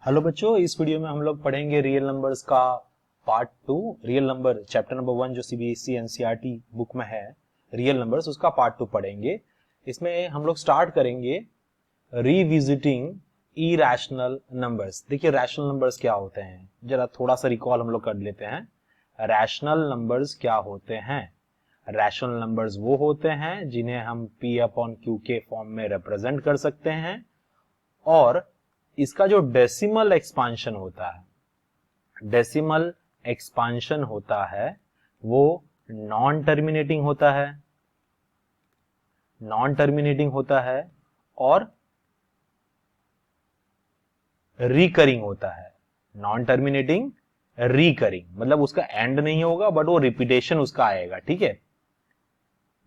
Hello बच्चों, इस video में हम लोग पढ़ेंगे रियल नंबर्स का part 2। Real number chapter number 1 जो सीबीएसई एनसीईआरटी बुक में है, रियल नंबर्स, उसका पार्ट 2 पढ़ेंगे। इसमें हम लोग स्टार्ट करेंगे रिविजिटिंग इरैशनल नंबर्स। देखिए रैशनल नंबर्स क्या होते हैं, जरा थोड़ा सा रिकॉल हम लोग कर लेते हैं। रैशनल नंबर्स क्या होते हैं? रैशनल नंबर्स वो होते हैं जिन्हें हम P अपॉन Q के फॉर्म में रिप्रेजेंट कर सकते हैं, और इसका जो डेसिमल एक्सपांशन होता है वो नॉन टर्मिनेटिंग होता है और रिकरिंग होता है। नॉन टर्मिनेटिंग रिकरिंग मतलब उसका एंड नहीं होगा बट वो रिपीटेशन उसका आएगा। ठीक है,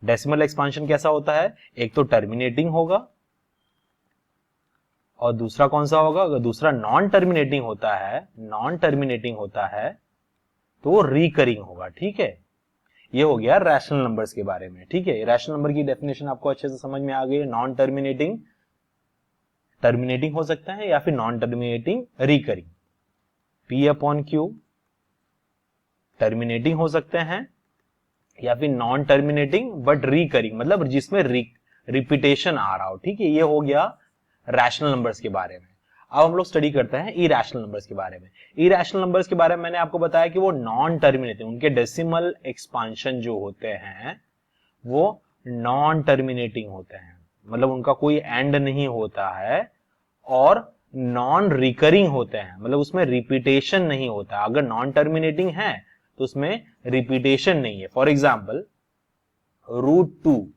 डेसिमल एक्सपांशन कैसा होता है? एक तो टर्मिनेटिंग होगा और दूसरा कौन सा होगा? अगर दूसरा नॉन टर्मिनेटिंग होता है तो वो रिकरिंग होगा। ठीक है, ये हो गया रैशनल नंबर्स के बारे में। ठीक है, रैशनल नंबर की डेफिनेशन आपको अच्छे से समझ में आ गई। नॉन टर्मिनेटिंग हो सकता है या फिर non terminating recurring. P upon Q terminating हो सकते हैं या फिर नॉन टर्मिनेटिंग बट रिकरिंग, मतलब जिसमें रिपीटेशन आ रहा हो। ठीक है, ये हो गया रैशनल नंबर्स के बारे में। अब हम लोग स्टडी करते हैं इरैशनल नंबर्स के बारे में। इरैशनल नंबर्स के बारे में मैंने आपको बताया कि वो नॉन टर्मिनेटिंग, उनके डेसिमल एक्सपांशन जो होते हैं वो नॉन टर्मिनेटिंग होते हैं, मतलब उनका कोई एंड नहीं होता है, और नॉन रिकरिंग होते हैं, मतलब उसमें रिपीटेशन नहीं होता। अगर नॉन टर्मिनेटिंग है तो उसमें रिपीटेशन नहीं है। फॉर एग्जाम्पल रूट टू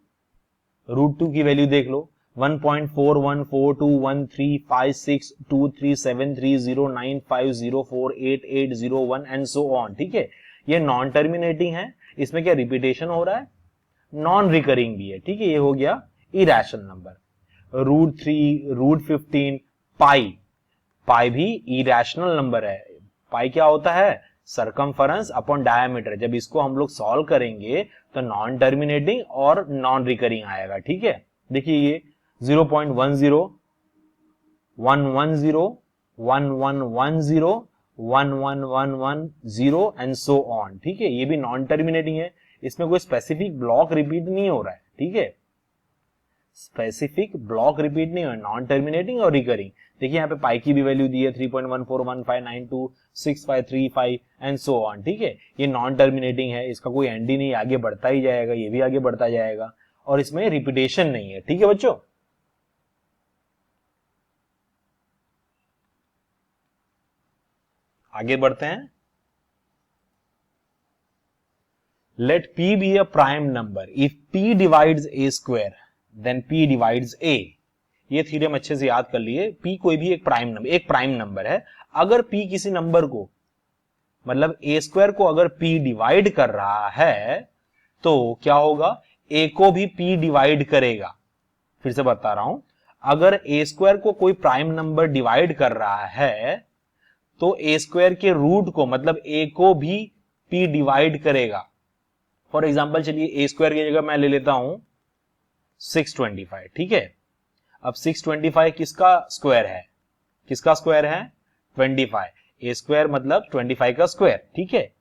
की वैल्यू देख लो, 1.4142135623730950488001 एंड सो ऑन। ठीक है, ये नॉन टर्मिनेटिंग है, इसमें क्या रिपीटेशन हो रहा है? नॉन रिकरिंग भी है। ठीक है, ये हो गया इरैशनल नंबर। रूट 15 पाई भी इरैशनल नंबर है। पाई क्या होता है? Circumference upon diameter. जब इसको हम लोग सॉल्व करेंगे तो नॉन टर्मिनेटिंग और नॉन रिकरिंग आएगा। ठीक है, देखिए ये 0.10 110 1110 1111 एंड सो ऑन। ठीक है, ये भी नॉन टर्मिनेटिंग है, इसमें कोई स्पेसिफिक ब्लॉक रिपीट नहीं हो रहा है। ठीक है, स्पेसिफिक ब्लॉक रिपीट नहीं हो, नॉन टर्मिनेटिंग और रिकरिंग। देखिए यहाँ पे पाई की भी वैल्यू दी है 3.1415926535 एंड सो ऑन। ठीक है, ये नॉन टर्मिनेटिंग है, इसका कोई एंड ही नहीं, आगे बढ़ता ही जाएगा, ये भी आगे बढ़ता जाएगा, और इसमें रिपीटेशन नहीं है। ठीक है बच्चों, आगे बढ़ते हैं। Let P be a prime number if P divides A square then P divides A। ये थ्योरम अच्छे से याद कर लिए। P कोई भी एक प्राइम नंबर है। अगर P किसी नंबर को, मतलब A स्क्वायर को अगर P डिवाइड कर रहा है तो क्या होगा? A को भी P डिवाइड करेगा। फिर से बता रहा हूं, अगर A स्क्वायर को कोई प्राइम नंबर डिवाइड कर रहा है तो A स्क्वायर के रूट को, मतलब A को भी P डिवाइड करेगा। फॉर एग्जाम्पल चलिए ए स्क्वायर की जगह मैं ले लेता हूं 625। ठीक है, अब 625 किसका स्क्वायर है? 25। ए स्क्वायर मतलब 25 का स्क्वायर। ठीक है,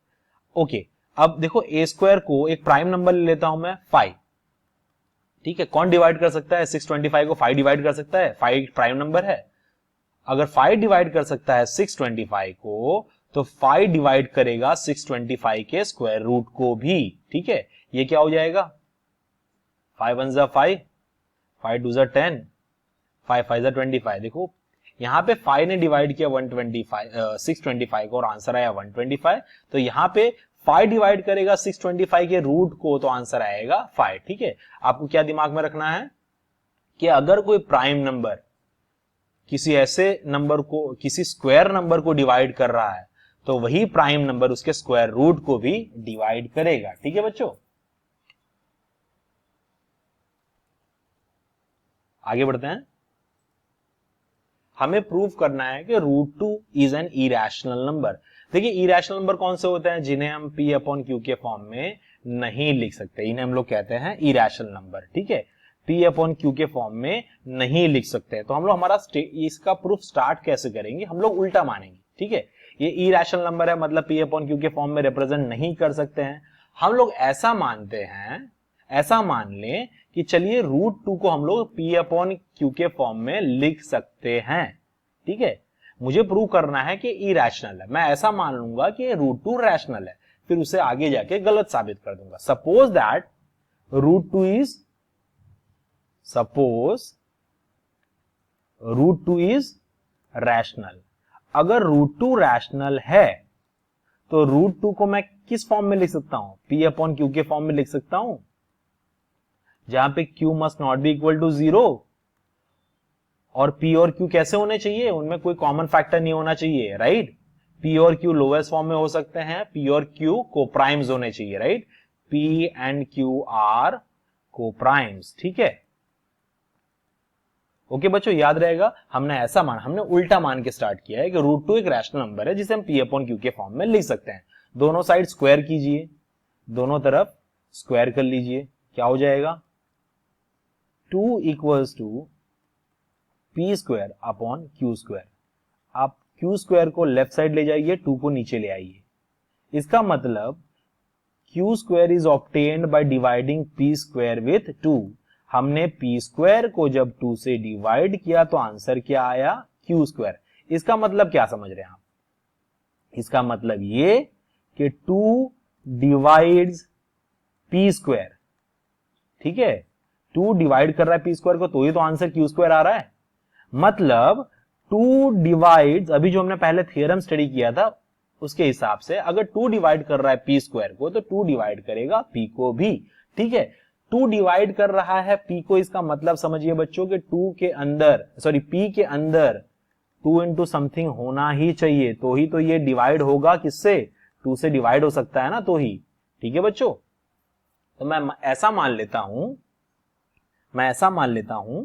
ओके। अब देखो ए स्क्वायर को एक प्राइम नंबर ले लेता हूं मैं 5। ठीक है, कौन डिवाइड कर सकता है 625 को? 5 डिवाइड कर सकता है, 5 प्राइम नंबर है। अगर 5 डिवाइड कर सकता है 625 को, तो 5 डिवाइड करेगा 625 के स्क्वायर रूट को भी। ठीक है, ये क्या हो जाएगा? 5 1 जा 5, 5 2 जा 10, 5 5 जा 25। देखो यहां पे 5 ने डिवाइड किया 625 को और आंसर आया 125। तो यहां पे 5 डिवाइड करेगा 625 के रूट को तो आंसर आएगा 5। ठीक है, आपको क्या दिमाग में रखना है कि अगर कोई प्राइम नंबर किसी ऐसे नंबर को, किसी स्क्वायर नंबर को डिवाइड कर रहा है तो वही प्राइम नंबर उसके स्क्वायर रूट को भी डिवाइड करेगा। ठीक है बच्चों, आगे बढ़ते हैं। हमें प्रूव करना है कि √2 इज एन इरैशनल नंबर। देखिए इरैशनल नंबर कौन से होते हैं? जिन्हें हम P अपॉन Q के फॉर्म में नहीं लिख सकते, इन्हें हम लोग कहते हैं इरैशनल नंबर। ठीक है, P अपॉन Q के फॉर्म में नहीं लिख सकते हैं। तो हम लोग हमारा इसका प्रूफ स्टार्ट कैसे करेंगे, हम लोग उल्टा मानेंगे, ठीक है। ये इरैशनल नंबर है, मतलब P अपॉन Q के फॉर्म में रिप्रेजेंट नहीं कर सकते हैं। हम लोग ऐसा मानते हैं, ऐसा मान लें कि चलिए √2 को हम लोग P अपॉन Q के फॉर्म में लिख सकते हैं, ठीक है। मुझे प्रूव करना है कि इरैशनल है, मैं ऐसा मान लूंगा कि √2 रैशनल है, फिर उसे आगे जाके गलत साबित कर दूंगा। Suppose that √2 is rational. अगर √2 रैशनल है तो √2 को मैं किस फॉर्म में लिख सकता हूं, P अपॉन Q के फॉर्म में लिख सकता हूं, जहां पे Q must not be equal to 0 और P और Q कैसे होने चाहिए, उनमें कोई कॉमन फैक्टर नहीं होना चाहिए, राइट। P और Q लोएस्ट फॉर्म में हो सकते हैं, P और Q कोप्राइम्स होने चाहिए, right. P and Q are coprimes, ठीक है। ओके बच्चों, याद रहेगा हमने उल्टा मान के स्टार्ट किया है कि √2 एक रैशनल नंबर है जिसे हम P अपॉन Q के फॉर्म में लिख सकते हैं। दोनों साइड स्क्वायर कीजिए, दोनों तरफ स्क्वायर कर लीजिए, क्या हो जाएगा, 2 equals to P square upon Q square. आप Q स्क्वायर को लेफ्ट साइड ले जाइए, 2 को नीचे ले आइए। इसका मतलब Q square is obtained by dividing P square with 2। हमने P स्क्वायर को जब 2 से डिवाइड किया तो आंसर क्या आया, Q स्क्वायर। इसका मतलब क्या समझ रहे हैं आप, इसका मतलब ये कि 2 डिवाइड्स P स्क्वायर, ठीक है। 2 डिवाइड कर रहा है P स्क्वायर को, तो ही तो आंसर Q स्क्वायर आ रहा है। मतलब 2 डिवाइड्स, अभी जो हमने पहले थ्योरम स्टडी किया था उसके हिसाब से, अगर 2 डिवाइड कर रहा है P स्क्वायर को तो 2 डिवाइड करेगा P को भी, ठीक है। 2 डिवाइड कर रहा है P को, इसका मतलब समझिए बच्चों कि P के अंदर 2 इंटू समथिंग होना ही चाहिए, तो ही तो ये डिवाइड होगा, किससे, 2 से डिवाइड हो सकता है ना, तो ही, ठीक है बच्चों। तो मैं ऐसा मान लेता हूं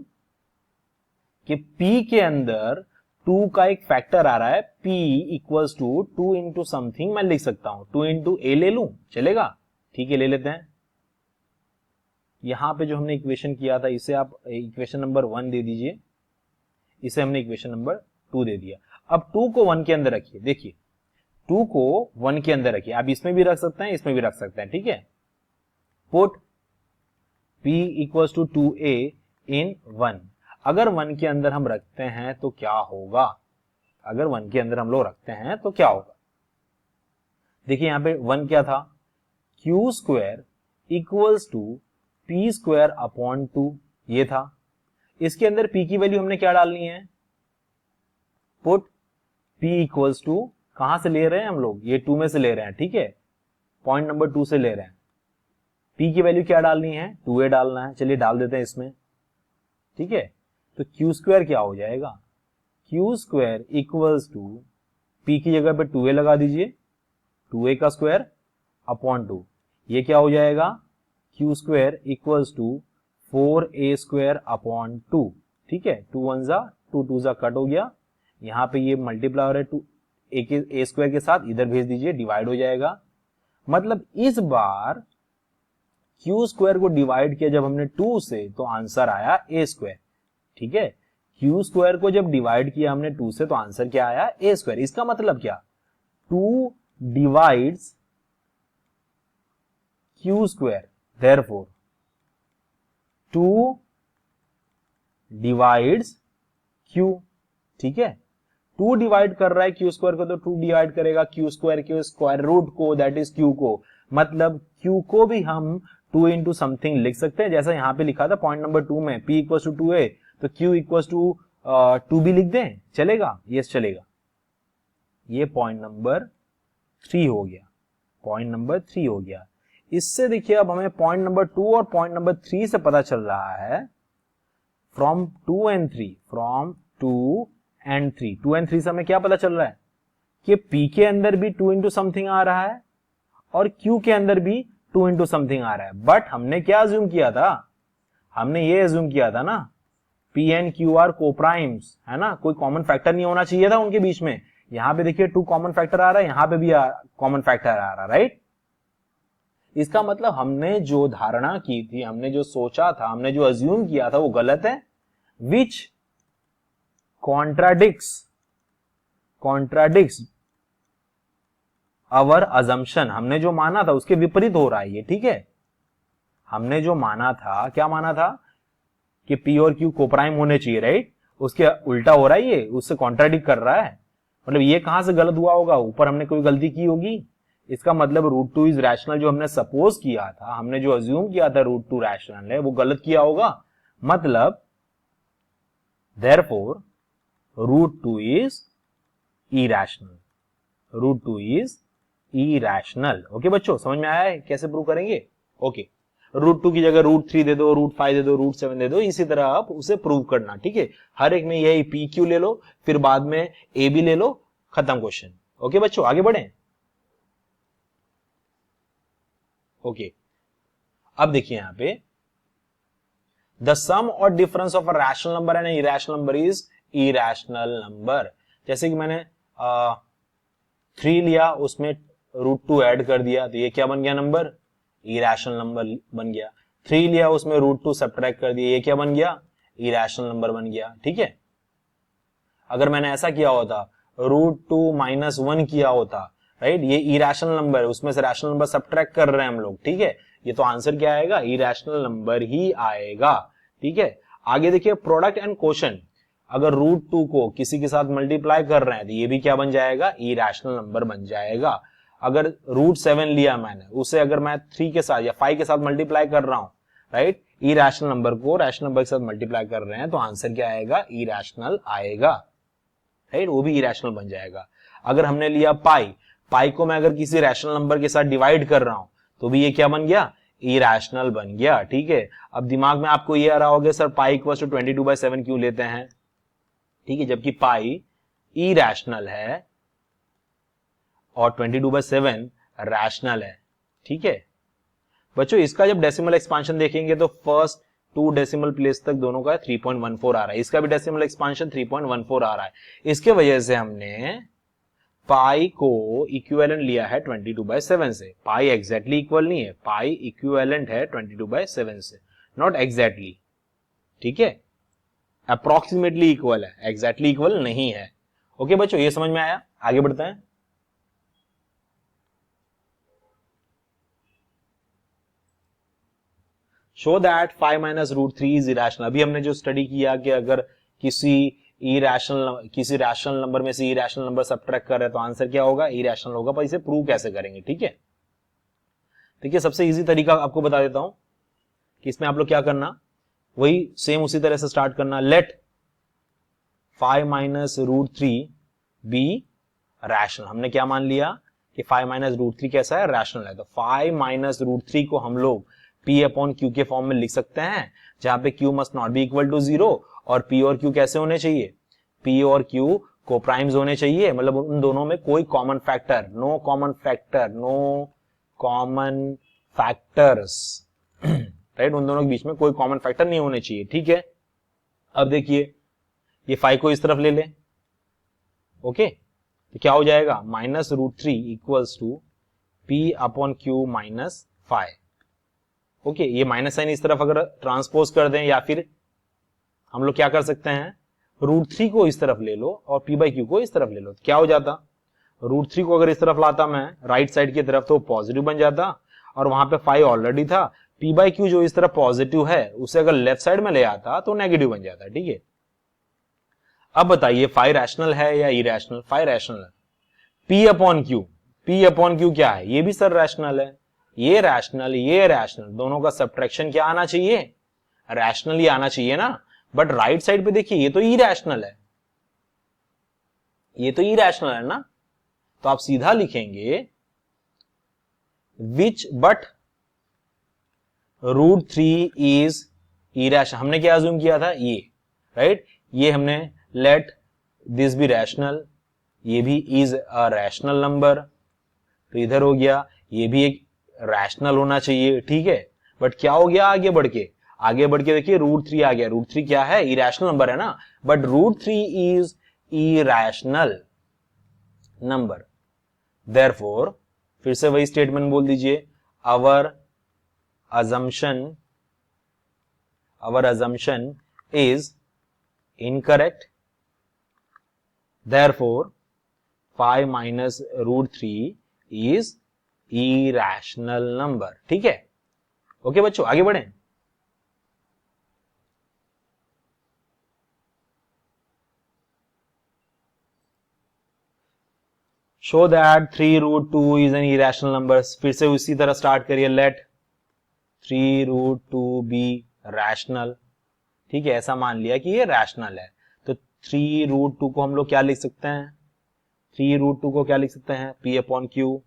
कि P के अंदर 2 का एक फैक्टर आ रहा है, P equals to 2 into something मैं लिख सकता हूं, 2 इंटू ए ले लूं, चलेगा, ठीक है, ले लेते हैं। यहां पे जो हमने इक्वेशन किया था इसे आप इक्वेशन नंबर 1 दे दीजिए, इसे हमने इक्वेशन नंबर 2 दे दिया। अब 2 को 1 के अंदर रखिए, देखिए 2 को 1 के अंदर रखिए, आप इसमें भी रख सकते हैं, इसमें भी रख सकते हैं, ठीक है। Put P equals to 2a in 1। अगर 1 के अंदर हम रखते हैं तो क्या होगा, अगर 1 के अंदर हम लोग रखते हैं तो क्या होगा, देखिए यहां पे 1 क्या था, Q square equals to P square upon 2, ये था। इसके अंदर P की वैल्यू हमने क्या डालनी है, पुट P इक्वल्स टू, कहां से ले रहे हैं हम लोग, ये 2 में से ले रहे हैं, ठीक है, पॉइंट नंबर 2 से ले रहे हैं। P की वैल्यू क्या डालनी है, 2a डालना है, चलिए डाल देते हैं इसमें, ठीक है। तो Q स्क्वायर क्या हो जाएगा, Q square equals to, P की जगह पे 2a लगा दीजिए, 2a का स्क्वायर अपॉन 2, ये क्या हो जाएगा, Q square equals to 4a square upon 2, ठीक है। 2 1 जा 2 2 जा कट हो गया, यहां पे ये मल्टीप्लाई हो रहा है 2 a स्क्वायर के साथ, इधर भेज दीजिए, डिवाइड हो जाएगा। मतलब इस बार Q स्क्वायर को डिवाइड किया जब हमने 2 से तो आंसर आया a स्क्वायर, ठीक है। Q स्क्वायर को जब डिवाइड किया हमने 2 से तो आंसर क्या आया, a स्क्वायर। इसका मतलब क्या, 2 divides Q square, therefore 2 divides Q, ठीक है। 2 डिवाइड कर रहा है Q स्क्वायर को तो 2 डिवाइड करेगा Q स्क्वायर के स्क्वायर रूट को, दैट इज Q को। मतलब Q को भी हम 2 इंटू समथिंग लिख सकते हैं, जैसा यहां पे लिखा था पॉइंट नंबर 2 में, P इक्वल टू 2a, तो Q इक्वल टू 2 भी लिख दें, चलेगा, यस चलेगा। ये पॉइंट नंबर 3 हो गया, पॉइंट नंबर 3 हो गया। इससे देखिए अब हमें पॉइंट नंबर 2 और पॉइंट नंबर 3 से पता चल रहा है, फ्रॉम 2 एंड 3 से हमें क्या पता चल रहा है कि P के अंदर भी 2 इंटू समथिंग आ रहा है और Q के अंदर भी 2 इंटू समथिंग आ रहा है। बट हमने क्या अज्यूम किया था, हमने ये अज्यूम किया था ना, P and Q are coprimes, है ना, कोई कॉमन फैक्टर नहीं होना चाहिए था उनके बीच में। यहां पे देखिए 2 कॉमन फैक्टर आ रहा है, यहां पे भी कॉमन फैक्टर आ रहा है, राइट। इसका मतलब हमने जो धारणा की थी, हमने जो सोचा था, हमने जो अज्यूम किया था वो गलत है, विच कॉन्ट्राडिक्स अवर अजम्पशन। हमने जो माना था उसके विपरीत हो रहा है ये, ठीक है। हमने जो माना था, क्या माना था कि पी और क्यू कोप्राइम होने चाहिए, राइट, उसके उल्टा हो रहा है ये, उससे कॉन्ट्राडिक्ट कर रहा है। मतलब ये कहां से गलत हुआ होगा, ऊपर हमने कोई गलती की होगी। इसका मतलब रूट टू इज रैशनल जो हमने सपोज किया था, हमने जो अज्यूम किया था रूट टू रैशनल है, वो गलत किया होगा। मतलब therefore root two is irrational, root two is irrational. Okay बच्चों, समझ में आया है कैसे प्रूव करेंगे? ओके, रूट टू की जगह रूट 3 दे दो, रूट 5 दे दो, रूट 7 दे दो, इसी तरह आप उसे प्रूव करना, ठीक है। हर एक में यही पी क्यू ले लो, फिर बाद में ए बी ले लो, खत्म क्वेश्चन। ओके बच्चों, आगे बढ़े। ओके, अब देखिए यहां पे द सम और difference of a rational number and irrational number is irrational number. जैसे कि मैंने 3 लिया, उसमें रूट 2 ऐड कर दिया, तो ये क्या बन गया नंबर? इरैशनल नंबर बन गया। 3 लिया, उसमें रूट 2 सब्ट्रैक्ट कर दिया, ये क्या बन गया? इरैशनल नंबर बन गया, ठीक है। अगर मैंने ऐसा किया होता, रूट 2 -1 किया होता, राइट, ये इरैशनल नंबर है, उसमें से रैशनल नंबर सब्ट्रैक्ट कर रहे हैं हम लोग, ठीक है, ये तो आंसर क्या आएगा? इरैशनल नंबर ही आएगा, ठीक है। आगे देखिए प्रोडक्ट एंड क्वोशंट, अगर रूट 2 को किसी के साथ मल्टीप्लाई कर रहे हैं तो ये भी क्या बन जाएगा? इरैशनल नंबर बन जाएगा। अगर रूट 7 लिया मैंने, उसे अगर मैं 3 के साथ या 5 के साथ मल्टीप्लाई कर रहा हूं, राइट, इरैशनल नंबर को रैशनल नंबर के साथ मल्टीप्लाई कर रहे हैं, तो आंसर क्या आएगा? इरैशनल आएगा, राइट, वो भी इरैशनल बन जाएगा। अगर हमने लिया पाई को मैं अगर किसी रैशनल नंबर के साथ डिवाइड कर रहा हूं, तो भी ये क्या बन गया? इरैशनल बन गया, ठीक है। अब दिमाग में आपको ये आ रहा होगा, सर पाई इक्वल्स टू 22/7 क्यों लेते हैं, ठीक है, जबकि पाई इरैशनल है और 22/7 रैशनल है, ठीक है। बच्चों इसका जब डेसिमल एक्सपांशन देखेंगे तो फर्स्ट 2 डेसिमल प्लेस तक दोनों का 3.14 आ रहा है, इसका भी डेसिमल एक्सपांशन 3.14 आ रहा है। इसके वजह से हमने पाई को इक्विवेलेंट लिया है 22/7 से। पाई एग्जैक्टली इक्वल नहीं है, पाई इक्विवेलेंट है 22/7 से, नॉट एग्जैक्टली, ठीक है, अप्रोक्सीमेटली इक्वल है, एग्जैक्टली इक्वल नहीं है। ओके बच्चों, ये समझ में आया? आगे बढ़ते हैं। Show that 5 minus root 3 is irrational. अभी हमने जो स्टडी किया कि अगर किसी रैशनल नंबर में से इरैशनल नंबर सब्ट्रैक्ट कर रहे हैं तो आंसर क्या होगा? इरैशनल होगा। पर इसे प्रूव कैसे करेंगे, ठीक है। देखिए सबसे इजी तरीका आपको बता देता हूं कि इसमें आप लोग क्या करना, वही सेम उसी तरह से स्टार्ट करना। Let 5 minus root 3 be rational. हमने क्या मान लिया कि 5 माइनस रूट 3 कैसा है? रैशनल है। तो 5 माइनस रूट 3 को हम लोग P अपॉन Q के फॉर्म में लिख सकते हैं, जहां पे Q must not be equal to 0 और P और Q कैसे होने चाहिए? P और Q कोप्राइम्स होने चाहिए, मतलब उन दोनों में कोई common factor, no common factors, right, उन दोनों के बीच में कोई कॉमन फैक्टर नहीं होने चाहिए, ठीक है। अब देखिए ये 5 को इस तरफ ले ले, ओके, तो क्या हो जाएगा? Minus root 3 equals to P upon Q minus 5। Okay, ये माइनस साइन इस तरफ अगर ट्रांसपोज कर दें, या फिर हम लोग क्या कर सकते हैं, रूट 3 को इस तरफ ले लो और P बाई Q को इस तरफ ले लो, तो क्या हो जाता? रूट 3 को अगर इस तरफ लाता मैं राइट साइड की तरफ, तो पॉजिटिव बन जाता, और वहां पे 5 ऑलरेडी था। P बाई Q जो इस तरफ पॉजिटिव है, उसे अगर लेफ्ट साइड में ले आता तो नेगेटिव बन जाता, ठीक है। अब बताइए 5 रैशनल है या इरैशनल? 5 रैशनल है। P अपॉन Q क्या है? ये भी सर रैशनल है। ये रैशनल, ये रैशनल, दोनों का सब्ट्रैक्शन क्या आना चाहिए? रैशनल ही आना चाहिए ना। बट राइट साइड पे देखिए ये तो इरैशनल है, ये तो इरैशनल है ना। तो आप सीधा लिखेंगे विच बट रूट 3 इज इरैशनल। हमने क्या अज्यूम किया था? ये, राइट, ये हमने लेट दिस बी रैशनल, ये भी इज अ रैशनल नंबर, तो इधर हो गया ये भी एक रैशनल होना चाहिए, ठीक है। बट क्या हो गया आगे बढ़ के देखिए रूट 3 आ गया। रूट 3 क्या है? इरैशनल नंबर है ना, but root 3 is irrational number, therefore फिर से वही स्टेटमेंट बोल दीजिए, our assumption is incorrect. Therefore, 5 minus root 3 is irrational number. ठीक है, ओके बच्चों, आगे बढ़ें. Show that 3 root 2 is an irrational number. फिर से उसी तरह स्टार्ट करिए. Let 3 root 2 be rational. ठीक है, ऐसा मान लिया कि ये रैशनल है. तो 3 रूट 2 को हम लोग क्या लिख सकते हैं? 3 रूट 2 को क्या लिख सकते हैं? P upon Q,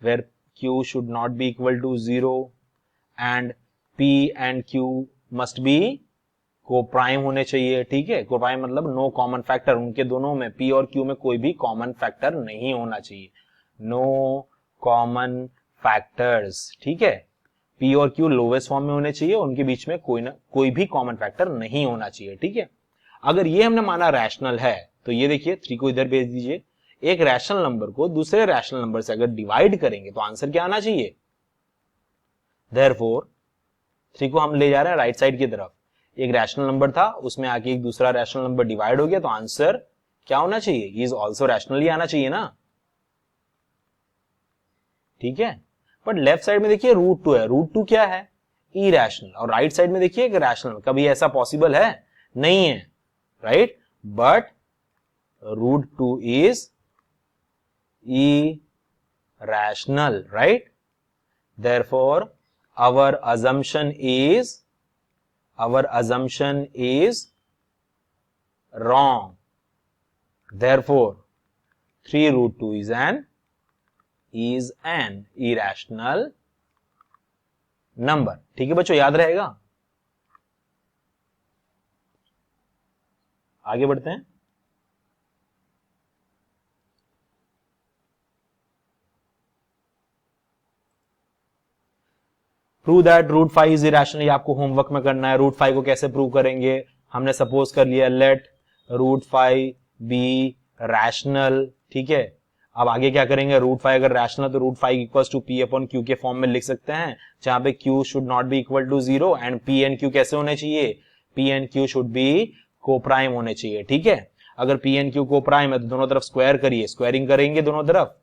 where Q should not be equal to 0 and P and Q must be coprime होने चाहिए. ठीक है, कोप्राइम मतलब नो कॉमन फैक्टर. उनके दोनों में P और Q में कोई भी कॉमन फैक्टर नहीं होना चाहिए. No common factors. ठीक है, P और Q लोवेस्ट फॉर्म में होने चाहिए. उनके बीच में कोई भी कॉमन फैक्टर नहीं होना चाहिए. ठीक है, अगर ये हमने माना रैशनल है तो ये देखिए 3 को इधर भेज दीजिए. एक रैशनल नंबर को दूसरे रैशनल नंबर से अगर डिवाइड करेंगे तो आंसर क्या आना चाहिए? देयरफॉर 3 को हम ले जा रहे हैं राइट साइड की तरफ. एक रैशनल नंबर था, उसमें आके एक दूसरा रैशनल नंबर डिवाइड हो गया, तो आंसर क्या होना चाहिए? इज ऑल्सो रैशनल ही आना चाहिए ना. ठीक है, बट लेफ्ट साइड में देखिए रूट 2 है. रूट 2 क्या है? इरैशनल. और राइट साइड में देखिए एक रैशनल. कभी ऐसा पॉसिबल है? नहीं है, right. But root 2 is irrational, right? Therefore, our assumption is wrong. Therefore, 3 root 2 is an irrational number. ठीक है बच्चों, याद रहेगा. आगे बढ़ते हैं. Prove that root 5 is irrational. ये आपको होमवर्क में करना है. रूट 5 को कैसे प्रूव करेंगे? हमने सपोज कर लिया लेट रूट 5 बी रैशनल. ठीक है, अब आगे क्या करेंगे? रूट 5 अगर रैशनल तो root 5 equals to P upon Q के फॉर्म में लिख सकते हैं, जहां पे Q should not be equal to 0 and P and Q कैसे होने चाहिए? P and Q should be coprime होने चाहिए. ठीक है, अगर P एंड Q कोप्राइम है तो दोनों तरफ स्क्वायर करिए. स्क्वायरिंग करेंगे दोनों तरफ,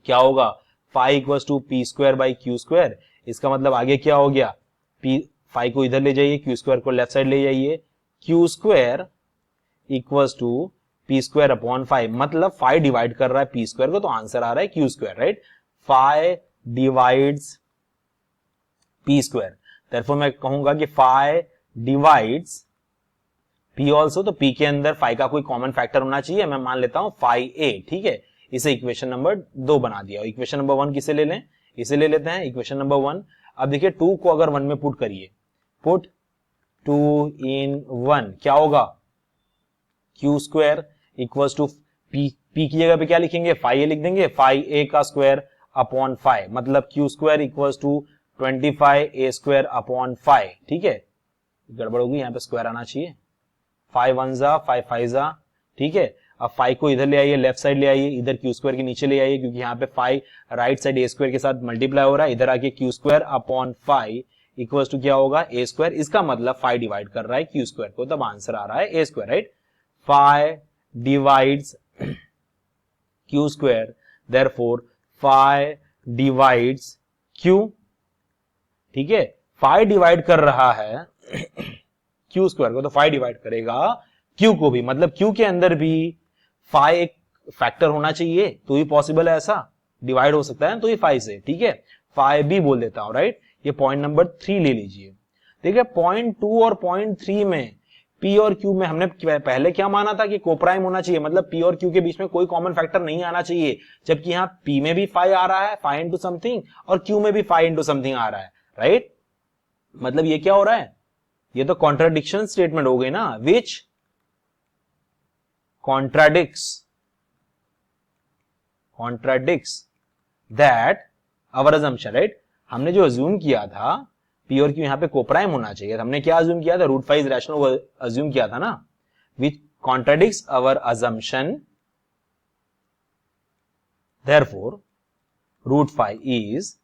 क्या होगा? 5 equals to P square by Q square. इसका मतलब आगे क्या हो गया? P 5 को इधर ले जाइए, Q स्क्वायर को लेफ्ट साइड ले जाइए. Q square equals to P square upon 5. मतलब 5 डिवाइड कर रहा है P स्क्वायर को, तो आंसर आ रहा है Q square, right. 5 divides P square. Therefore मैं कहूंगा कि 5 डिवाइड्स P ऑल्सो. तो P के अंदर 5 का कोई कॉमन फैक्टर होना चाहिए. मैं मान लेता हूं 5a. ठीक है, इसे इक्वेशन नंबर 2 बना दिया. इक्वेशन नंबर 1 किसे ले लें? इसे ले लेते हैं, इक्वेशन नंबर 1. अब देखिए 2 को अगर 1 में पुट करिए, पुट 2 इन 1, क्या होगा? Q square equals to P की जगह पे क्या लिखेंगे? 5a लिख देंगे. 5a का स्क्वायर अपॉन 5, मतलब Q square equals to 25a square upon 5. ठीक है, गड़बड़ होगी, यहाँ पे स्क्वायर आना चाहिए. 5 1 जा 5 5 जा. ठीक है, अब 5 को इधर ले आइए, लेफ्ट साइड ले आइए, इधर Q स्क्वायर के नीचे ले आइए, क्योंकि यहाँ पे 5 राइट साइड a स्क्वायर के साथ मल्टीप्लाई हो रहा है. इधर आके Q square upon 5 equals to क्या होगा? a square. इसका मतलब 5 डिवाइड कर रहा है Q स्क्वायर को, तब आंसर आ रहा है a square, right. 5 divides Q square, therefore 5 divides Q. ठीक है, 5 डिवाइड कर रहा है Q स्क्वायर को, तो 5 डिवाइड करेगा Q को भी. मतलब Q के अंदर भी 5 एक फैक्टर होना चाहिए, तो ही पॉसिबल है ऐसा डिवाइड हो सकता है, तो ये 5 से. ठीक है, 5 भी बोल देता हूं, राइट. ये पॉइंट नंबर 3 ले लीजिए. देखिए पॉइंट 2 और पॉइंट 3 में P और Q में हमने पहले क्या माना था कि कोप्राइम होना चाहिए, मतलब P और Q के बीच में कोई कॉमन फैक्टर नहीं आना चाहिए. जबकि यहाँ P में भी 5 आ रहा है, 5 इंटू समथिंग, और Q में भी 5 इंटू समथिंग आ रहा है, राइट. मतलब ये क्या हो रहा है? ये तो कॉन्ट्राडिक्शन स्टेटमेंट हो गई ना, विच contradicts that our assumption, right. हमने जो अज्यूम किया था P और Q यहाँ पे कोप्राइम होना चाहिए, हमने क्या अज्यूम किया था? रूट 5 इज रैशनल, वो अज्यूम किया था ना. which contradicts our assumption, therefore root 5 is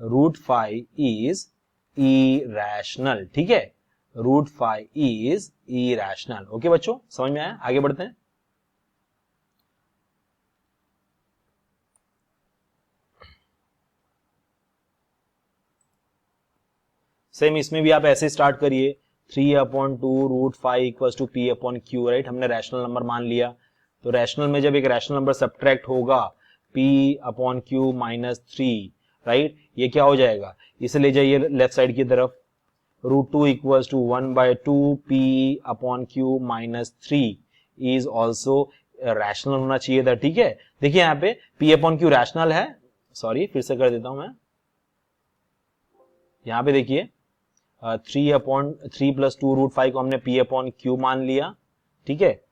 root 5 is irrational, ठीक है, रूट 5 इज इरैशनल। ओके बच्चों, समझ में आया? आगे बढ़ते हैं। सेम इसमें भी आप ऐसे स्टार्ट करिए, 3/2 root 5 equal to P upon Q, right. हमने रैशनल नंबर मान लिया, तो रैशनल में जब एक रैशनल नंबर सब्ट्रैक्ट होगा p upon Q minus 3, right, ये क्या हो जाएगा, इसे ले जाइए लेफ्ट साइड की तरफ, root 2 equal to 1/2 p upon Q minus 3 is also rational होना चाहिए था, ठीक है। देखिए यहाँ पे p अपॉन क्यू रैशनल है, सॉरी फिर से कर देता हूं मैं, यहाँ पे देखिए 3 प्लस 2 रूट 5 को हमने p अपॉन क्यू मान लिया, ठीक है,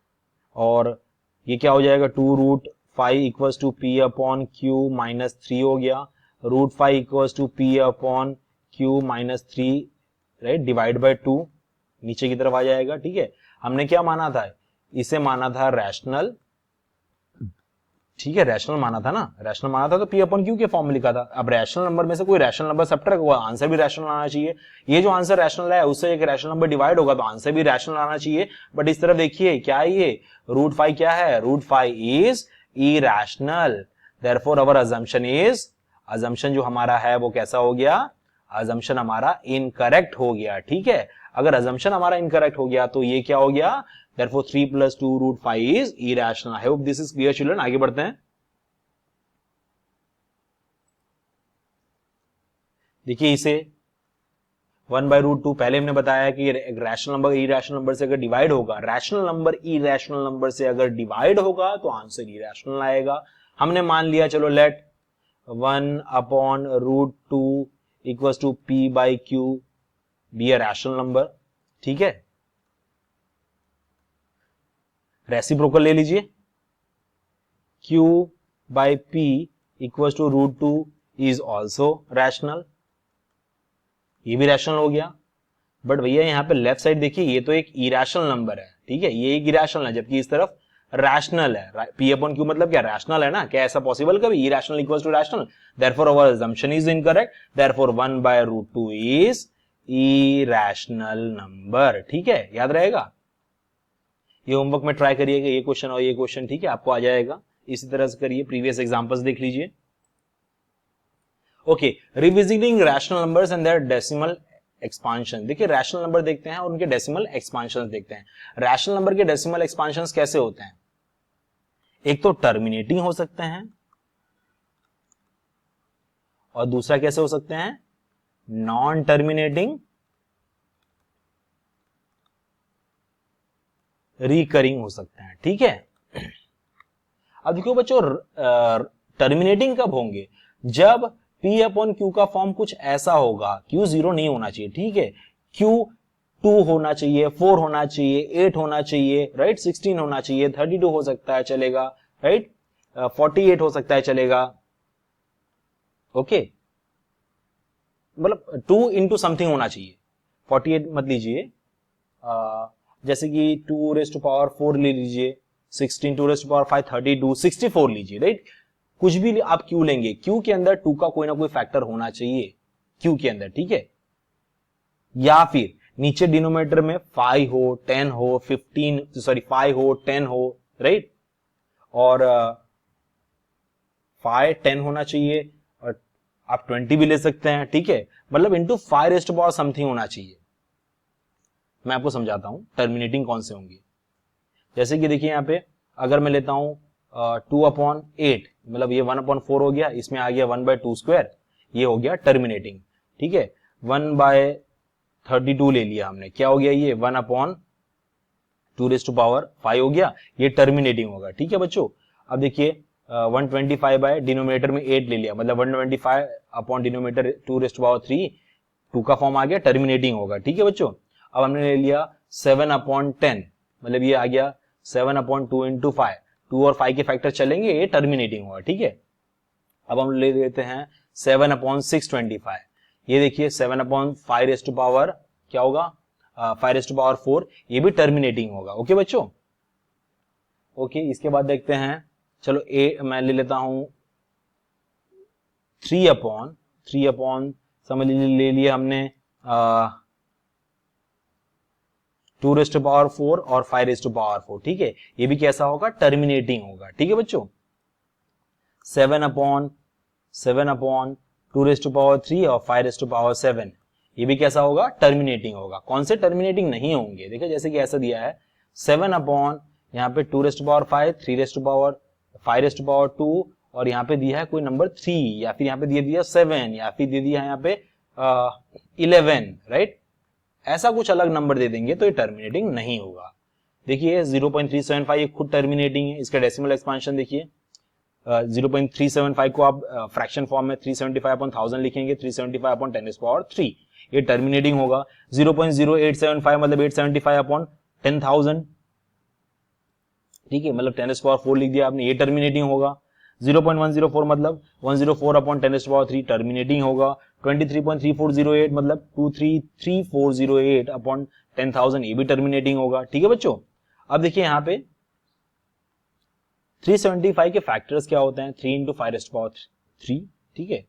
और ये क्या हो जाएगा, 2 root 5 equal to p upon Q minus 3 हो गया, root 5 equal to p upon Q minus 3, right, divide by 2 नीचे की तरफ आ जाएगा, ठीक है। हमने क्या माना था, इसे माना था रैशनल, ठीक है, रैशनल माना था ना, रैशनल माना था तो p अपॉन क्यू के फॉर्म में लिखा था। अब रैशनल नंबर में से कोई रैशनल नंबर सब्ट्रैक्ट हुआ, आंसर भी रैशनल आना चाहिए। ये जो आंसर रैशनल है उससे एक रैशनल नंबर डिवाइड होगा तो आंसर भी रैशनल आना चाहिए। बट इस तरफ देखिए क्या है, ये रूट 5 क्या है, root 5 is irrational, therefore our assumption is, assumption जो हमारा है वो कैसा हो गया, अजम्पशन हमारा इनकरेक्ट हो गया, ठीक है। अगर अजम्पशन हमारा इनकरेक्ट हो गया तो ये क्या हो गया, therefore 3 plus 2 root 5 is irrational. I hope this is clear children. आगे बढ़ते हैं। देखिए इसे 1/√2 पहले हमने बताया कि एक रैशनल नंबर इरैशनल नंबर से अगर डिवाइड होगा, रैशनल नंबर इरैशनल नंबर से अगर डिवाइड होगा तो आंसर इरैशनल आएगा। हमने मान लिया, चलो let 1/√2 equal to p by Q be a rational number, ठीक है। रेसिप्रोकल ले लीजिए, q by p equal to root 2 is also rational, ये भी रैशनल हो गया। बट भैया यहाँ पे लेफ्ट साइड देखिए, ये तो एक इरैशनल नंबर है, ठीक है, ये एक इरैशनल है, जबकि इस तरफ रैशनल है। p अपॉन q मतलब क्या, रैशनल है ना, क्या ऐसा पॉसिबल कभी irrational equal to rational, therefore our assumption is incorrect, therefore 1/√2 is irrational number, ठीक है, याद रहेगा। ये होमवर्क में ट्राई करिएगा, ये क्वेश्चन और ये क्वेश्चन, ठीक है, आपको आ जाएगा। इसी तरह से करिए, प्रीवियस एग्जांपल्स देख लीजिए। Okay, revisiting rational numbers and their decimal expansion. देखिए रैशनल नंबर देखते हैं और उनके डेसिमल एक्सपांशन देखते हैं। रैशनल नंबर के डेसिमल एक्सपांशन कैसे होते हैं, एक तो टर्मिनेटिंग हो सकते हैं और दूसरा कैसे हो सकते हैं, नॉन टर्मिनेटिंग रिकरिंग हो सकते हैं, ठीक है। अब देखो बच्चों, टर्मिनेटिंग कब होंगे, जब p अपॉन क्यू का फॉर्म कुछ ऐसा होगा, q 0 नहीं होना चाहिए, ठीक है, q 2 होना चाहिए, 4 होना चाहिए, 8 होना चाहिए, राइट, 16 होना चाहिए, 32 हो सकता है चलेगा, राइट, 48 हो सकता है चलेगा, ओके, मतलब 2 इंटू समथिंग होना चाहिए, 48 मत लीजिए, जैसे कि 2 रेज़ टू पावर 4 ले लीजिए, 16 2 रेज़ टू पावर 5 32 64 लीजिए, राइट, कुछ भी आप क्यू लेंगे, क्यू के अंदर 2 का कोई ना कोई फैक्टर होना चाहिए क्यू के अंदर, ठीक है। या फिर नीचे डिनोमिनेटर में 5 हो, 10 हो, 5 हो, 10 हो, राइट, और 5 10 होना चाहिए, और आप 20 भी ले सकते हैं, ठीक है, मतलब into 5 raise to power something होना चाहिए। मैं आपको समझाता हूं टर्मिनेटिंग कौन से होंगे। जैसे कि देखिए यहाँ पे अगर मैं लेता हूं 2/8, मतलब ये 1/4 हो गया, इसमें आ गया 1/2², ये हो गया टर्मिनेटिंग, ठीक है। 1/32 ले लिया हमने, क्या हो गया, ये 1/2 रेज़ टू पावर 5 हो गया, ये टर्मिनेटिंग होगा, ठीक है बच्चों। अब देखिए 125 बाय डिनोमिनेटर में 8 ले लिया, मतलब 125 upon denominator 2 raise to power 3, 2 का फॉर्म आ गया, टर्मिनेटिंग होगा, ठीक है बच्चों। अब हमने ले लिया 7/10, मतलब ये आ गया 7/2 इंटू 5, 2 और 5 के फैक्टर चलेंगे, ये टर्मिनेटिंग होगा, ठीक है। अब हम ले लेते हैं 7/625, ये देखिए 7/5 रेज़ टू पावर क्या होगा, 5 रेज़ टू पावर 4, ये भी टर्मिनेटिंग होगा, ओके बच्चों। ओके, इसके बाद देखते हैं, चलो मैं ले लेता हूं 3 अपॉन समझ ले लिए हमने 2 रेस्ट टू पावर 4 और 5 रेस्ट टू पावर 4, ठीक है। ये भी कैसा होगा, टर्मिनेटिंग होगा, ठीक है बच्चों। 7 अपॉन 2 रेस्ट टू पावर 3 और 5 रेस्ट टू पावर 7, ये भी कैसा होगा, टर्मिनेटिंग होगा। कौन से टर्मिनेटिंग नहीं होंगे, देखिए जैसे कि ऐसा दिया है 7 अपॉन यहाँ पे 2 raised to power 5, 3 raised to power 5 raised to power 2, और यहाँ पे दिया है कोई नंबर 3, या फिर यहाँ पे दे दिया 7, या फिर दे दिया यहाँ पे 11, राइट। ऐसा कुछ अलग नंबर दे देंगे तो ये टर्मिनेटिंग नहीं होगा। देखिए 0.375 ये खुद टर्मिनेटिंग है, इसका डेसिमल एक्सपांशन देखिए 0.375 को आप फ्रैक्शन फॉर्म में 375/1000 लिखेंगे, 375/10⁻3, ये टर्मिनेटिंग होगा। 0.0875 मतलब 875/10,000, ठीक है, मतलब 10⁻4 लिख दिया आपने, ये टर्मिनेटिंग होगा। 0.104 मतलब 104/10⁻3 टर्मिनेटिंग होगा। 23.3408 मतलब 233,408/10,000, ये भी टर्मिनेटिंग होगा, ठीक है बच्चों। अब देखिए यहाँ पे 375 के फैक्टर्स क्या होते हैं, 3 × 5⁻3, ठीक है,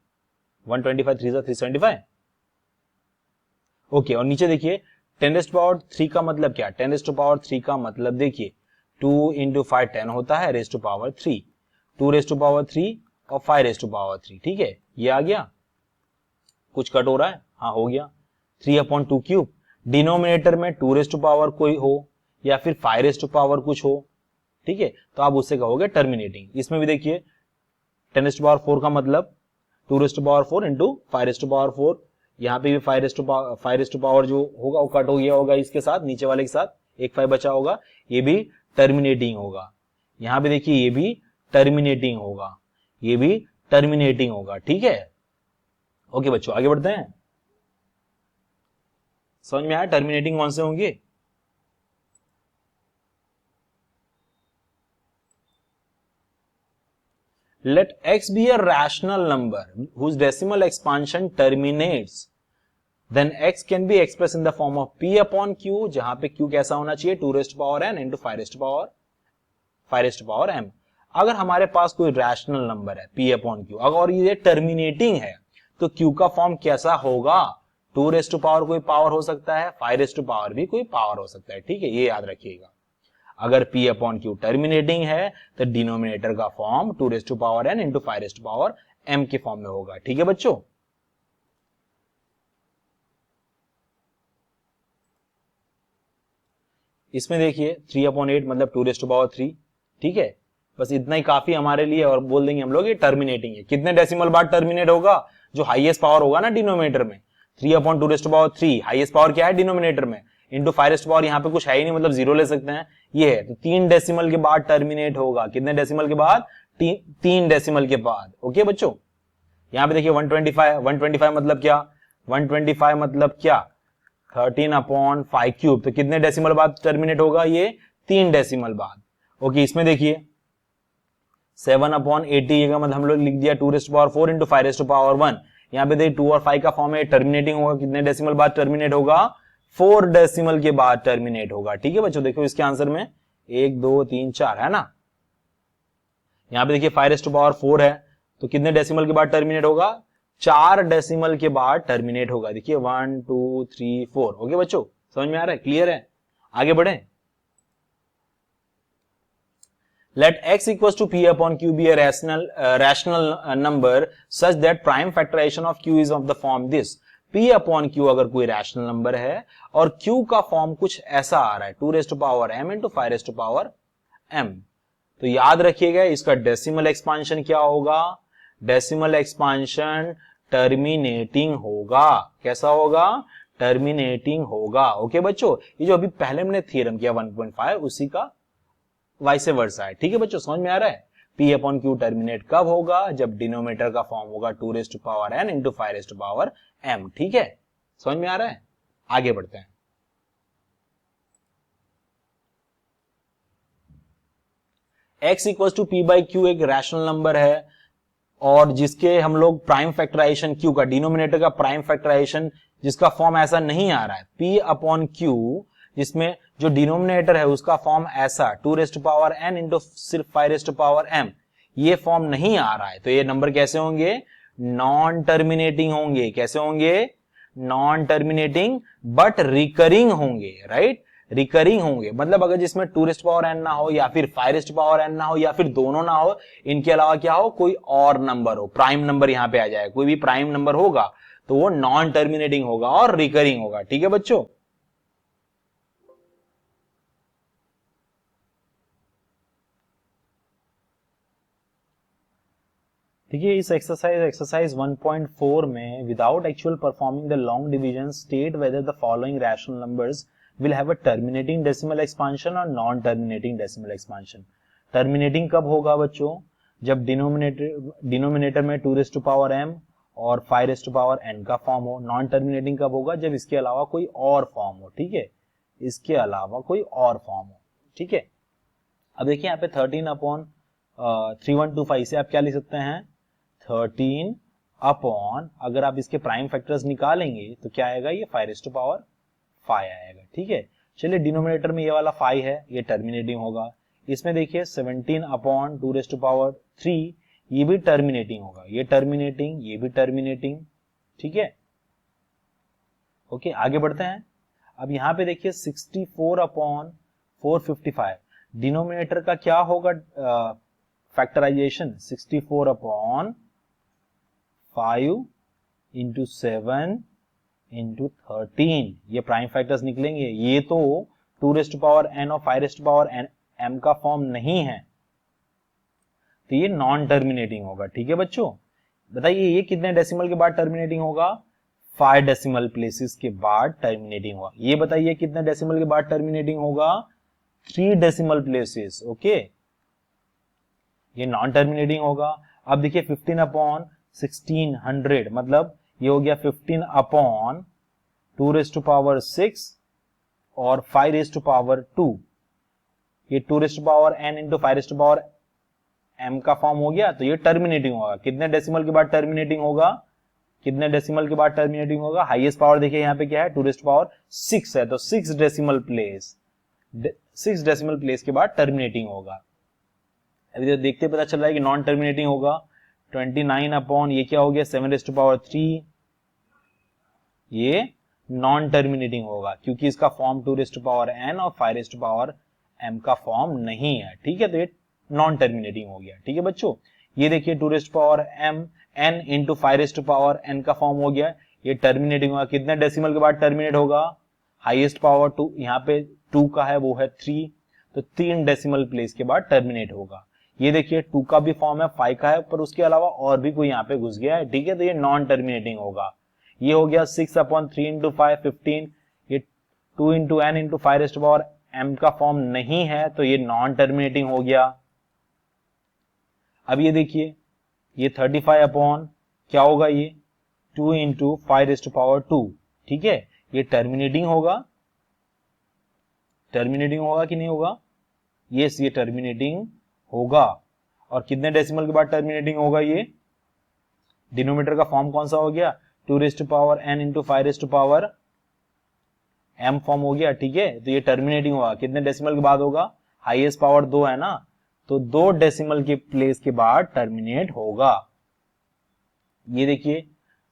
125 3 × 375, ओके। और नीचे देखिए 10⁻3 का मतलब क्या, 10⁻3 का मतलब देखिए 2 × 5 10 होता है, raised to power 3, 2 raised to power 3 और 5 रेस्ट टू पावर 3, ठीक है। ये आ गया, कुछ कट हो रहा है, हाँ हो गया। 3/2 क्यूब, डिनोमिनेटर में 2 रेस्ट टू पावर कोई हो या फिर 5 रेस्ट टू पावर कुछ हो, ठीक है, तो आप उससे कहोगे टर्मिनेटिंग। इसमें भी देखिए 10⁻4 का मतलब 2 raised to power 4 into 5 raised to power 4, यहाँ पे भी 5 रेस्ट टू पावर जो होगा वो कट हो गया होगा इसके साथ, नीचे वाले के साथ एक 5 बचा होगा, ये भी टर्मिनेटिंग होगा। यहाँ पे देखिए ये भी टर्मिनेटिंग होगा, ये भी टर्मिनेटिंग होगा, ठीक है। ओके बच्चों आगे बढ़ते हैं। समझ में आया टर्मिनेटिंग कौन से होंगे। Let x be a rational number whose decimal expansion terminates, then x can be expressed in the form of p/q, जहां पे q कैसा होना चाहिए, 2 rest power n into 5 rest power m। अगर हमारे पास कोई रैशनल नंबर है p/q, अगर ये टर्मिनेटिंग है तो q का फॉर्म कैसा होगा, 2 रेस्ट पावर कोई पावर हो सकता है, 5 रेस्ट पावर भी कोई पावर हो सकता है, ठीक है, ये याद रखिएगा। अगर p/q टर्मिनेटिंग है तो डिनोमिनेटर का form 2 raised to power n into 5 raised to power m के फॉर्म में होगा, ठीक है बच्चों। इसमें देखिए 3/8 मतलब 2 रेस्ट टू पावर 3, ठीक है, बस इतना ही काफी हमारे लिए, और बोल देंगे हम लोग ये टर्मिनेटिंग है। कितने डेसिमल बाद टर्मिनेट होगा, जो हाईएस्ट पावर होगा ना डिनोमिनेटर में, 3/2 raised to power 3, highest power क्या है डिनोमिनेटर में, इंटू 5 रेस्ट पावर, यहाँ पे कुछ है ही नहीं मतलब 0 ले सकते हैं, ये है, तो 3 डेसिमल के बाद टर्मिनेट होगा। कितने डेसिमल के बाद, 3 डेसिमल के बाद, ओके बच्चों। यहाँ पे देखिए 125 मतलब क्या, 125 मतलब क्या, 13/5 क्यूब, तो कितने डेसिमल बाद टर्मिनेट होगा, ये 3 डेसिमल बाद, ओके। इसमें देखिए 7/80 का मतलब हम लोग लिख दिया 2 rest power 4 into 5 rest power 1, यहाँ पे देखिए 2 और 5 का फॉर्म है, टर्मिनेटिंग होगा, कितने डेसिमल बाद टर्मिनेट होगा, 4 डेसिमल के बाद टर्मिनेट होगा, ठीक है बच्चों। देखो इसके आंसर में 1 2 3 4 है ना, यहाँ पे देखिए 5 रेस्ट टू पावर 4 है, तो कितने डेसिमल के बाद टर्मिनेट होगा, 4 डेसिमल के बाद टर्मिनेट होगा। देखिए 1 2 3 4, ओके बच्चों, समझ में आ रहा है, क्लियर है, आगे बढ़े। Let x equals to p/q be a rational number such that prime factorization of q is of the form this. p/q अगर कोई रैशनल नंबर है और q का फॉर्म कुछ ऐसा आ रहा है, 2 raised to power m into 5 raised to power m, तो याद रखिएगा इसका डेसिमल एक्सपांशन क्या होगा, डेसिमल एक्सपांशन टर्मिनेटिंग होगा। कैसा होगा, टर्मिनेटिंग होगा, ओके बच्चों। ये जो अभी पहले हमने थ्योरम किया 1.5 उसी का वाइसे वर्सा है, ठीक है बच्चों, समझ में आ रहा है। p/q टर्मिनेट कब होगा, जब डिनोमिनेटर का फॉर्म होगा 2 raised to power n into 5 raised to power m, ठीक है, समझ में आ रहा है, आगे बढ़ते हैं। x इक्वल्स टू p/q एक रैशनल नंबर है और जिसके हम लोग प्राइम फैक्टराइजेशन q का, डिनोमिनेटर का प्राइम फैक्टराइजेशन जिसका फॉर्म ऐसा नहीं आ रहा है, p/q जिसमें जो डिनोमिनेटर है उसका फॉर्म ऐसा 2 raised to power n into सिर्फ 5 रेस्ट टू पावर m, ये फॉर्म नहीं आ रहा है, तो ये नंबर कैसे होंगे, नॉन टर्मिनेटिंग होंगे। कैसे होंगे? नॉन टर्मिनेटिंग बट रिकरिंग होंगे, राइट? रिकरिंग होंगे मतलब अगर जिसमें 2n ना हो या फिर 5n ना हो या फिर दोनों ना हो, इनके अलावा क्या हो, कोई और नंबर हो, प्राइम नंबर यहां पे आ जाए, कोई भी प्राइम नंबर होगा तो वो नॉन टर्मिनेटिंग होगा और रिकरिंग होगा। ठीक है बच्चों? देखिए इस एक्सरसाइज 1.4 में without actual performing the long division state whether the following rational numbers will have a terminating decimal expansion और non terminating decimal expansion. Terminating कब होगा बच्चों? जब डिनोमिनेटर में 2m और 5n का फॉर्म हो। नॉन टर्मिनेटिंग कब होगा? जब इसके अलावा कोई और फॉर्म हो। ठीक है, इसके अलावा कोई और फॉर्म हो। ठीक है, अब देखिए यहाँ पे 13/3125 से आप क्या लिख सकते हैं? 13 अपॉन, अगर आप इसके प्राइम फैक्टर्स निकालेंगे तो क्या आएगा? ये 5 आएगा। ठीक है, चलिए डिनोमिनेटर में ये वाला 5 है, ये टर्मिनेटिंग होगा। इसमें देखिए 17 अपॉन 2 ये भी टर्मिनेटिंग होगा, ये टर्मिनेटिंग, ये भी टर्मिनेटिंग। ठीक है, ओके आगे बढ़ते हैं। अब यहां पे देखिए 64 अपॉन 455, डिनोमिनेटर का क्या होगा फैक्टराइजेशन? 64 अपॉन 5 इंटू 7 इंटू 13, ये प्राइम फैक्टर्स निकलेंगे। ये तो 2n और 5m का फॉर्म नहीं है, तो ये नॉन टर्मिनेटिंग होगा। ठीक है बच्चों, बताइए ये कितने डेसिमल के बाद टर्मिनेटिंग होगा? 5 डेसिमल प्लेसेस के बाद टर्मिनेटिंग होगा। ये बताइए कितने डेसिमल के बाद टर्मिनेटिंग होगा? 3 डेसिमल प्लेसेस। ओके, ये नॉन टर्मिनेटिंग होगा। अब देखिए 15 अपॉन 1600 मतलब ये हो गया 15 अपॉन 2 और 5 ये 2n इंटू 5m का फॉर्म हो गया, तो ये टर्मिनेटिंग होगा। कितने डेसिमल के बाद टर्मिनेटिंग होगा? कितने डेसिमल के बाद टर्मिनेटिंग होगा? हाईएस्ट पावर देखिए यहाँ पे क्या है? 2 है, तो 6 डेसिमल प्लेस के बाद टर्मिनेटिंग होगा। अभी तो देखते पता चल रहा है कि नॉन टर्मिनेटिंग होगा। 29 अपॉन ये क्या हो गया? 7 ये नॉन टर्मिनेटिंग होगा क्योंकि इसका फॉर्म 2n और 5m का फॉर्म नहीं है। ठीक है, तो ये नॉन टर्मिनेटिंग हो गया। ठीक है बच्चों, ये देखिए 2n इंटू 5n का फॉर्म हो गया, ये टर्मिनेटिंग होगा। कितने डेसिमल के बाद टर्मिनेट होगा? हाईएस्ट पावर 2, यहाँ पे 2 का है वो है 3, तो 3 डेसिमल प्लेस के बाद टर्मिनेट होगा। ये देखिए 2 का भी फॉर्म है, 5 का है, पर उसके अलावा और भी कोई यहाँ पे घुस गया है। ठीक है, तो ये नॉन टर्मिनेटिंग होगा। ये हो गया 6 अपॉन 3 इंटू 5 15, ये 2 इंटू n इंटू 5m का फॉर्म नहीं है, तो ये नॉन टर्मिनेटिंग हो गया। अब ये देखिए ये 35 अपॉन क्या होगा? ये 2 इंटू 5 ठीक है, ये टर्मिनेटिंग होगा। टर्मिनेटिंग होगा कि नहीं होगा? यस, ये टर्मिनेटिंग होगा। और कितने डेसिमल के बाद टर्मिनेटिंग होगा? ये डिनोमिनेटर का फॉर्म कौन सा हो गया? 2n इंटू 5m फॉर्म हो गया। ठीक है, तो ये टर्मिनेटिंग होगा। कितने डेसिमल के बाद होगा? हाईएस्ट पावर 2 है ना, तो 2 डेसिमल के प्लेस के बाद टर्मिनेट होगा। ये देखिए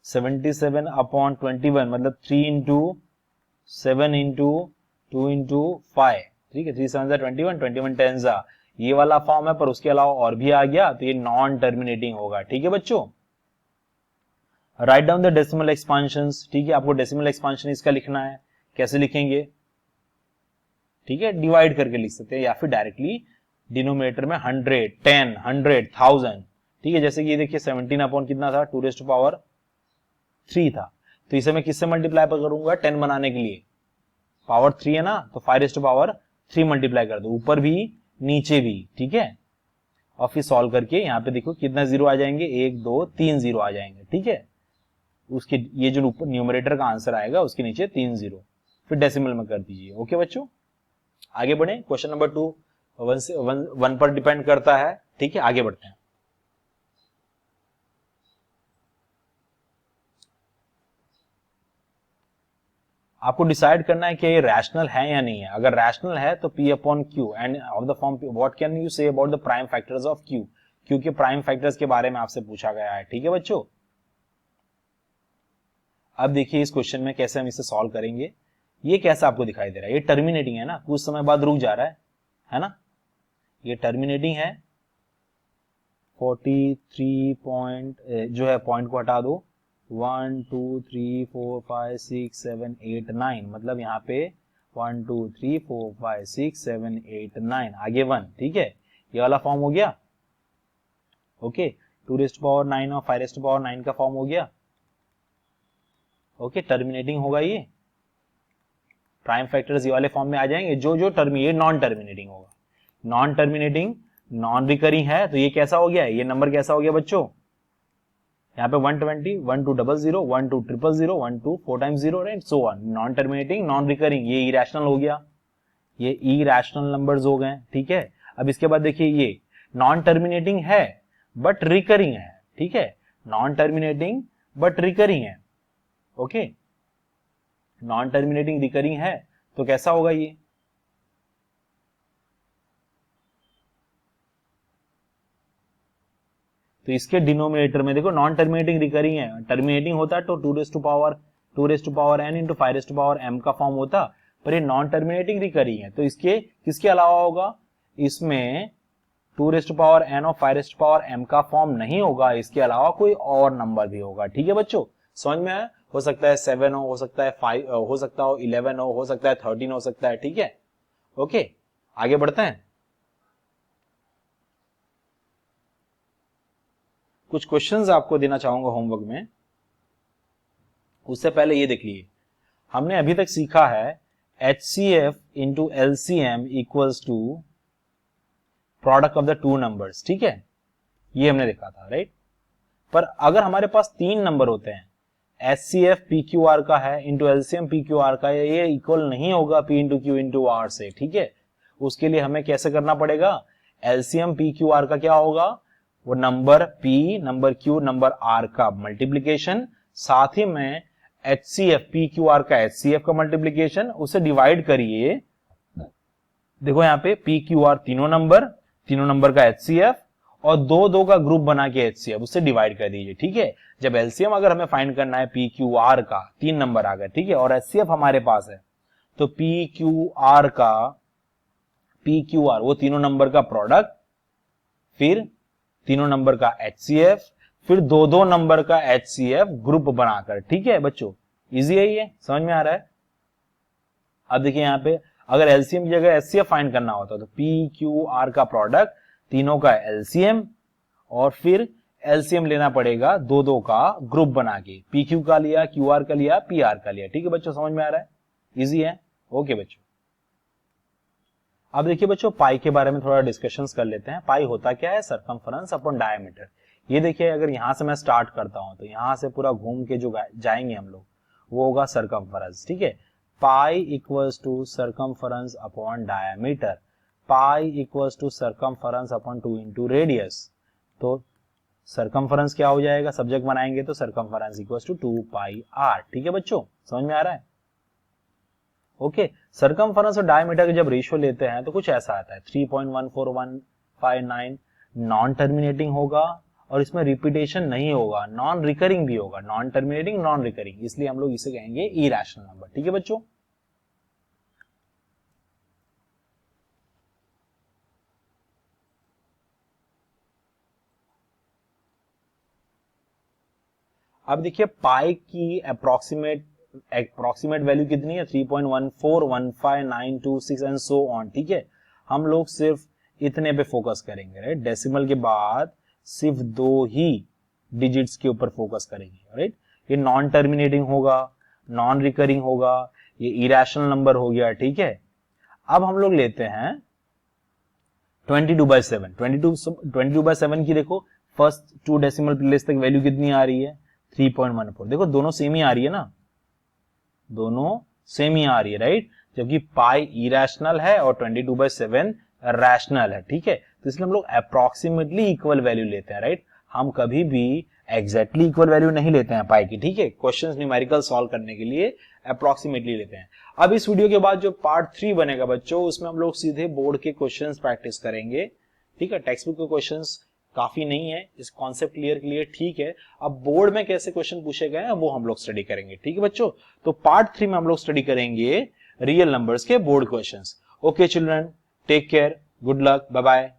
77 अपॉन 21 मतलब 3 इंटू 7 इंटू 2 इंटू 5, ठीक है, 3 7 21, 21 10 ये वाला फॉर्म है, पर उसके अलावा और भी आ गया, तो ये नॉन टर्मिनेटिंग होगा। ठीक है बच्चों, राइट डाउन द डेसिमल एक्सपांशंस। ठीक है, आपको डेसिमल एक्सपांशन इसका लिखना है। कैसे लिखेंगे? ठीक है, डिवाइड करके लिख सकते हैं या फिर डायरेक्टली डिनोमिनेटर में 100, 10, 100, 1000। ठीक है, जैसे कि ये देखिए 17 अपॉन कितना था? 2 था, तो इसे मैं किससे मल्टीप्लाई करूंगा? 10 बनाने के लिए पावर 3 है ना, तो 5 मल्टीप्लाई कर दो, ऊपर भी नीचे भी। ठीक है, और फिर सॉल्व करके यहाँ पे देखो कितना जीरो आ जाएंगे? 1 2 3 जीरो आ जाएंगे। ठीक है, उसके ये जो ऊपर न्यूमरेटर का आंसर आएगा उसके नीचे 3 जीरो, फिर डेसिमल में कर दीजिए। ओके बच्चों, आगे बढ़े। क्वेश्चन नंबर 2 1 पर डिपेंड करता है। ठीक है, आगे बढ़ते हैं। आपको डिसाइड करना है कि ये रैशनल है या नहीं है। अगर रैशनल है तो P upon Q end of the form what can you say about the prime factors of Q। Q के प्राइम फैक्टर्स के बारे में आपसे पूछा गया है। ठीक है बच्चों, अब देखिए इस क्वेश्चन में कैसे हम इसे सॉल्व करेंगे। ये कैसा आपको दिखाई दे रहा है, ये टर्मिनेटिंग है ना, कुछ समय बाद रुक जा रहा है ना, ये टर्मिनेटिंग है। 43 पॉइंट जो है पॉइंट को हटा दो, 1 2 3 4 5 6 7 8 9, मतलब यहाँ पे 1 2 3 4 5 6 7 8 9 आगे 1, ठीक है, ये वाला फॉर्म हो गया। ओके, 2⁹9 और 5⁹9 का फॉर्म हो गया। ओके, टर्मिनेटिंग होगा ये, प्राइम फैक्टर्स ये वाले फॉर्म में आ जाएंगे। जो टर्मिनेट नॉन टर्मिनेटिंग होगा, नॉन टर्मिनेटिंग नॉन रिकरिंग है, तो ये कैसा हो गया, ये नंबर कैसा हो गया बच्चों, यहाँ पे 120 1200 12000 12 4 times 0 right, so on. Non terminating non recurring, ये इरेशनल हो गया, ये इरेशनल नंबर्स हो गए, ठीक है। अब इसके बाद देखिए ये नॉन टर्मिनेटिंग है बट रिकरिंग है, ठीक है, नॉन टर्मिनेटिंग बट रिकरिंग है। ओके, नॉन टर्मिनेटिंग रिकरिंग है तो कैसा होगा ये, तो इसके डिनोमिनेटर में देखो नॉन टर्मिनेटिंग रिकरिंग है, टर्मिनेटिंग होता तो 2⁴n इंटू 5⁴m का फॉर्म होता, पर ये नॉन टर्मिनेटिंग रिकरिंग है, तो इसके किसके अलावा होगा, इसमें 2⁴n और 5⁴m का फॉर्म नहीं होगा, इसके अलावा कोई और नंबर भी होगा। ठीक है बच्चों, समझ में आया, हो सकता है 7 हो सकता है 5 हो सकता है 11 हो सकता है 13 हो सकता है, ठीक है। ओके, आगे बढ़ते हैं। कुछ क्वेश्चंस आपको देना चाहूंगा होमवर्क में, उससे पहले ये देख लीजिए, हमने अभी तक सीखा है HCF into LCM equals to product of the two numbers, ठीक है, ये हमने देखा था राइट। पर अगर हमारे पास तीन नंबर होते हैं, HCF PQR का है इंटू LCM PQR का, ये इक्वल नहीं होगा P into Q into R से, ठीक है। उसके लिए हमें कैसे करना पड़ेगा, LCM PQR का क्या होगा, वो number P number Q number R का मल्टीप्लीकेशन, साथ ही में HCF PQR का HCF का मल्टीप्लीकेशन, उसे डिवाइड करिए। देखो यहाँ पे PQR तीनों नंबर का HCF और दो का ग्रुप बना के HCF, उससे डिवाइड कर दीजिए, ठीक है। जब LCM अगर हमें फाइंड करना है PQR का, तीन नंबर आ गए, ठीक है, और HCF हमारे पास है, तो PQR का PQR वो तीनों नंबर का प्रोडक्ट, फिर तीनों नंबर का HCF, फिर दो नंबर का HCF ग्रुप बनाकर, ठीक है बच्चों, इजी है ये, समझ में आ रहा है। अब देखिए यहाँ पे अगर LCM की जगह HCF फाइंड करना होता तो PQR का प्रोडक्ट, तीनों का LCM, और फिर LCM लेना पड़ेगा दो का ग्रुप बना के, PQ का लिया, QR का लिया, PR का लिया, ठीक है बच्चों, समझ में आ रहा है, इजी है। ओके बच्चों, अब देखिए बच्चों पाई के बारे में थोड़ा डिस्कशंस कर लेते हैं। पाई होता क्या है, सरकमफरेंस अपॉन डायमीटर। ये देखिए अगर यहां से मैं स्टार्ट करता हूं तो यहां से पूरा घूम के जो जाएंगे हम लोग, वो होगा सरकमफरेंस, ठीक है। Pi equals to circumference upon diameter, pi equals to circumference upon 2 into radius, तो सरकमफरेंस क्या हो जाएगा, सब्जेक्ट बनाएंगे तो circumference equals to 2 pi r, ठीक है बच्चों, समझ में आ रहा है। ओके, सरकमफरेंस और डायमीटर का जब रेशियो लेते हैं तो कुछ ऐसा आता है 3.14159, नॉन टर्मिनेटिंग होगा और इसमें रिपीटेशन नहीं होगा, नॉन रिकरिंग भी होगा, नॉन टर्मिनेटिंग नॉन रिकरिंग, इसलिए हम लोग इसे कहेंगे इरेशनल नंबर, ठीक है बच्चों। अब देखिए पाई की अप्रोक्सीमेट वैल्यू कितनी है, 3.1415926 एंड सो ऑन, ठीक है। हम लोग सिर्फ इतने पे फोकस करेंगे राइट, डेसिमल के बाद सिर्फ दो ही डिजिट्स के ऊपर फोकस करेंगे राइट। ये नॉन टर्मिनेटिंग होगा, नॉन रिकरिंग होगा, ये इरेशनल नंबर हो गया, ठीक है। अब हम लोग लेते हैं 22/7, 22/7 की देखो फर्स्ट टू डेसिमल प्लेस तक वैल्यू कितनी आ रही है, 3.14, देखो दोनों सेम ही आ रही है ना, दोनों सेम ही आ रही है राइट, जबकि पाई इरेशनल है और 22/7 रैशनल है, ठीक है। तो इसलिए हम लोग अप्रोक्सीमेटली इक्वल वैल्यू लेते हैं राइट, हम कभी भी एग्जैक्टली इक्वल वैल्यू नहीं लेते हैं पाई की, ठीक है। क्वेश्चंस न्यूमेरिकल सॉल्व करने के लिए अप्रोक्सीमेटली लेते हैं। अब इस वीडियो के बाद जो पार्ट 3 बनेगा बच्चों, उसमें हम लोग सीधे बोर्ड के क्वेश्चंस प्रैक्टिस करेंगे, ठीक है। टेक्स्ट बुक के क्वेश्चंस काफी नहीं है, इस कॉन्सेप्ट क्लियर के लिए ठीक है। अब बोर्ड में कैसे क्वेश्चन पूछे गए हैं वो हम लोग स्टडी करेंगे, ठीक है बच्चों। तो पार्ट 3 में हम लोग स्टडी करेंगे रियल नंबर्स के board questions. Okay children, take care, good luck, bye bye.